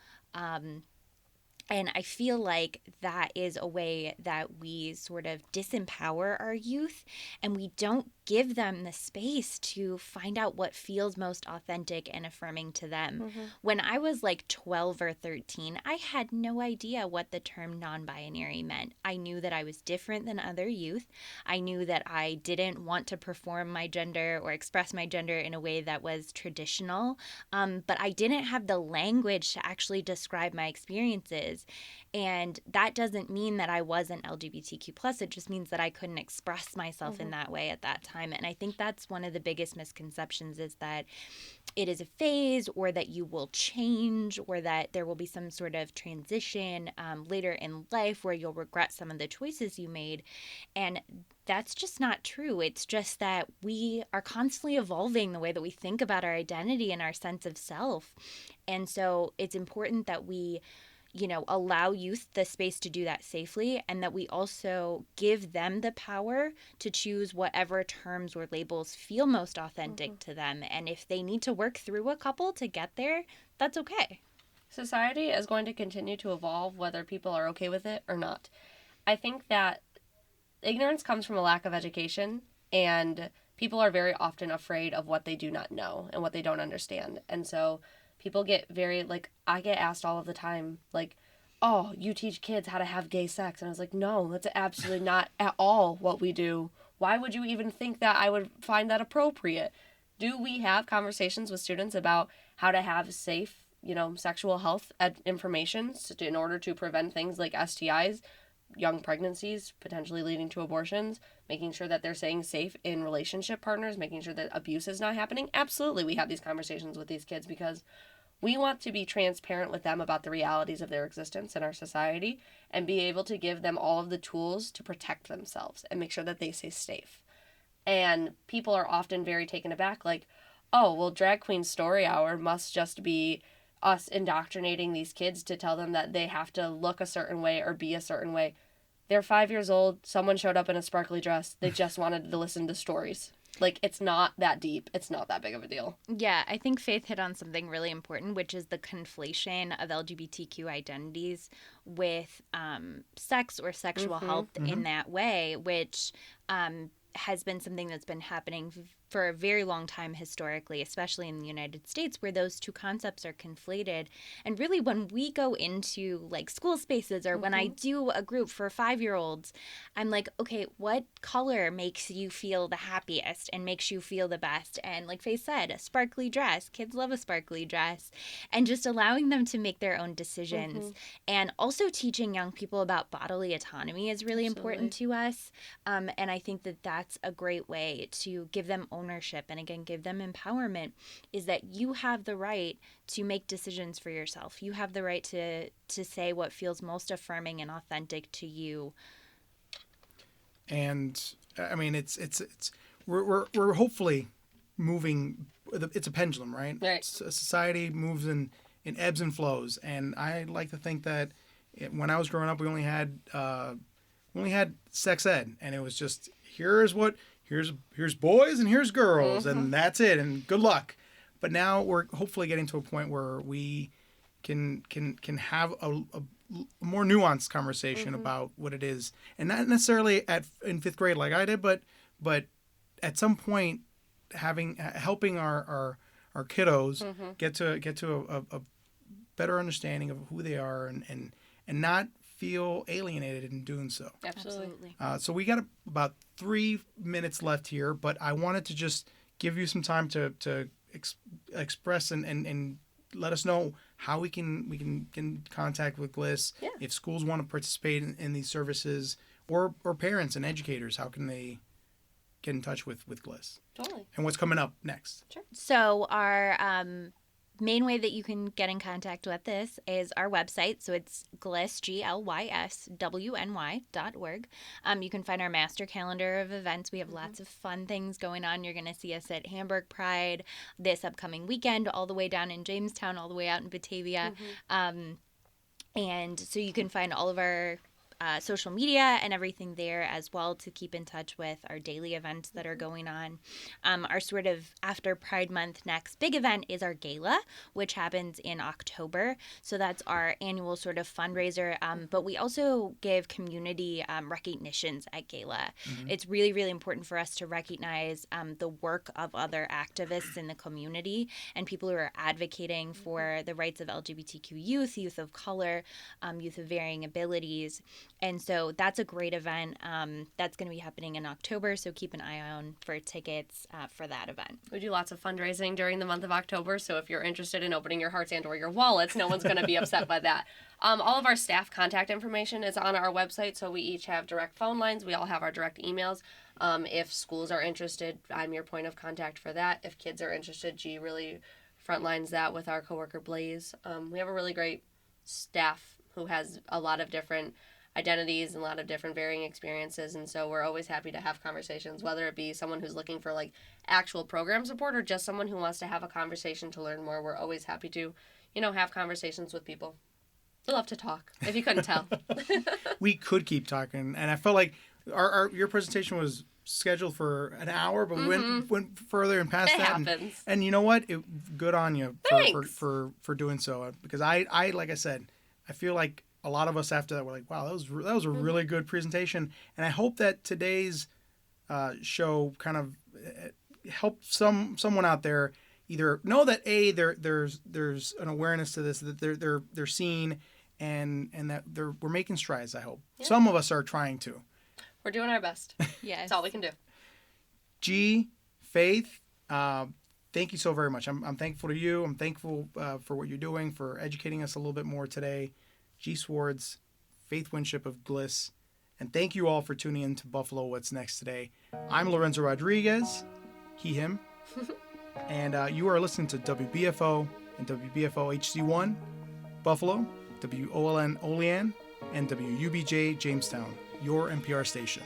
And I feel like that is a way that we sort of disempower our youth, and we don't give them the space to find out what feels most authentic and affirming to them. When I was like 12 or 13, I had no idea what the term non-binary meant. I knew that I was different than other youth. I knew that I didn't want to perform my gender or express my gender in a way that was traditional, but I didn't have the language to actually describe my experiences. And that doesn't mean that I wasn't LGBTQ+. It just means that I couldn't express myself in that way at that time. time. And I think that's one of the biggest misconceptions, is that it is a phase, or that you will change, or that there will be some sort of transition later in life where you'll regret some of the choices you made. And that's just not true. It's just that we are constantly evolving the way that we think about our identity and our sense of self. And so it's important that we, allow youth the space to do that safely, and that we also give them the power to choose whatever terms or labels feel most authentic to them. And if they need to work through a couple to get there, that's okay. Society is going to continue to evolve whether people are okay with it or not. I think that ignorance comes from a lack of education, and people are very often afraid of what they do not know and what they don't understand. And so people get very, I get asked all of the time, oh, you teach kids how to have gay sex. And I was like, no, that's absolutely not at all what we do. Why would you even think that I would find that appropriate? Do we have conversations with students about how to have safe, sexual health information in order to prevent things like STIs, young pregnancies, potentially leading to abortions, making sure that they're staying safe in relationship partners, making sure that abuse is not happening? Absolutely, we have these conversations with these kids because we want to be transparent with them about the realities of their existence in our society and be able to give them all of the tools to protect themselves and make sure that they stay safe. And people are often very taken aback, oh, well, drag queen story hour must just be us indoctrinating these kids to tell them that they have to look a certain way or be a certain way. They're 5 years old. Someone showed up in a sparkly dress. They just wanted to listen to stories. It's not that deep. It's not that big of a deal. Yeah, I think Faith hit on something really important, which is the conflation of LGBTQ identities with sex or sexual health in that way, which has been something that's been happening for a very long time historically, especially in the United States, where those two concepts are conflated. And really, when we go into school spaces, or when I do a group for 5-year-olds, I'm like, okay, what color makes you feel the happiest and makes you feel the best? And like Faye said, a sparkly dress. Kids love a sparkly dress. And just allowing them to make their own decisions. And also teaching young people about bodily autonomy is really important to us. And I think that that's a great way to give them ownership and, again, give them empowerment, is that you have the right to make decisions for yourself. You have the right to say what feels most affirming and authentic to you. And I mean, we're hopefully moving. It's a pendulum, right? Right. Society moves in ebbs and flows, and I like to think that when I was growing up, we only had sex ed, and it was just here's boys and here's girls, and that's it, and good luck. But now we're hopefully getting to a point where we can have a more nuanced conversation about what it is, and not necessarily in 5th grade like I did, but at some point helping our kiddos get to a better understanding of who they are and not feel alienated in doing so. Absolutely. So we got about 3 minutes left here, but I wanted to just give you some time to express and let us know how we can get in contact with GLYS. Yeah. If schools want to participate in these services, or parents and educators, how can they get in touch with GLYS? Totally. And what's coming up next? Sure. So our main way that you can get in contact with this is our website. So it's GLYS, GLYSWNY.org. You can find our master calendar of events. We have lots of fun things going on. You're going to see us at Hamburg Pride this upcoming weekend, all the way down in Jamestown, all the way out in Batavia. And so you can find all of our social media and everything there as well to keep in touch with our daily events that are going on. Our sort of after Pride Month next big event is our gala, which happens in October. So that's our annual sort of fundraiser. But we also give community recognitions at gala. It's really, really important for us to recognize the work of other activists in the community and people who are advocating for the rights of LGBTQ youth of color, youth of varying abilities. And so that's a great event. That's going to be happening in October, so keep an eye on for tickets for that event. We do lots of fundraising during the month of October, so if you're interested in opening your hearts and or your wallets, no one's going to be upset by that. All of our staff contact information is on our website, so we each have direct phone lines. We all have our direct emails. If schools are interested, I'm your point of contact for that. If kids are interested, G really frontlines that with our coworker Blaze. We have a really great staff who has a lot of different identities and a lot of different varying experiences, and so we're always happy to have conversations, whether it be someone who's looking for like actual program support or just someone who wants to have a conversation to learn more. We're always happy to, have conversations with people. We love to talk, if you couldn't tell. We could keep talking, and I felt like your presentation was scheduled for an hour, but we went further and past it that. Happens. And you know what? Good on you for doing so. Because I like I said, I feel like a lot of us after that were like, wow, that was a really good presentation. And I hope that today's show kind of helped someone out there either know that there's an awareness to this, that they're seen, and that we're making strides. I hope some of us are trying to. We're doing our best. Yes. That's all we can do. G, Faith, thank you so very much. I'm thankful to you. I'm thankful for what you're doing, for educating us a little bit more today. G Swords, Faith Winship of GLYS, and thank you all for tuning in to Buffalo What's Next today. I'm Lorenzo Rodriguez, he, him, and you are listening to WBFO and WBFO HD1, Buffalo, WOLN Olean, and WUBJ Jamestown, your NPR station.